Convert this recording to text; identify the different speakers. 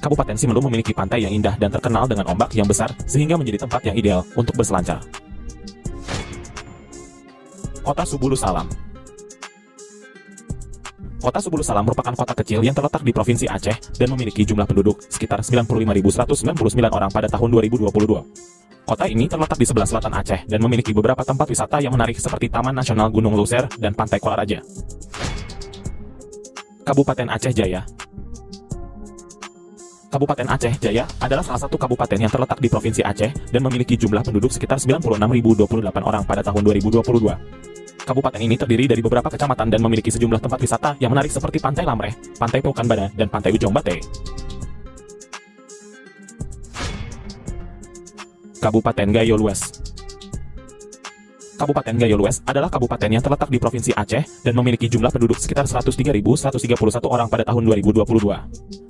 Speaker 1: Kabupaten Simelu memiliki pantai yang indah dan terkenal dengan ombak yang besar, sehingga menjadi tempat yang ideal untuk berselancar. Kota Subulu Salam. Kota Subulu Salam merupakan kota kecil yang terletak di Provinsi Aceh dan memiliki jumlah penduduk sekitar 95.199 orang pada tahun 2022. Kota ini terletak di sebelah selatan Aceh dan memiliki beberapa tempat wisata yang menarik seperti Taman Nasional Gunung Luser dan Pantai Kuala Raja. Kabupaten Aceh Jaya. Kabupaten Aceh Jaya adalah salah satu kabupaten yang terletak di Provinsi Aceh dan memiliki jumlah penduduk sekitar 96.028 orang pada tahun 2022. Kabupaten ini terdiri dari beberapa kecamatan dan memiliki sejumlah tempat wisata yang menarik seperti Pantai Lamreh, Pantai Pelukan Bana, dan Pantai Ujong Bate. Kabupaten Gayo Lues. Kabupaten Gayo Lues adalah kabupaten yang terletak di Provinsi Aceh dan memiliki jumlah penduduk sekitar 103.131 orang pada tahun 2022.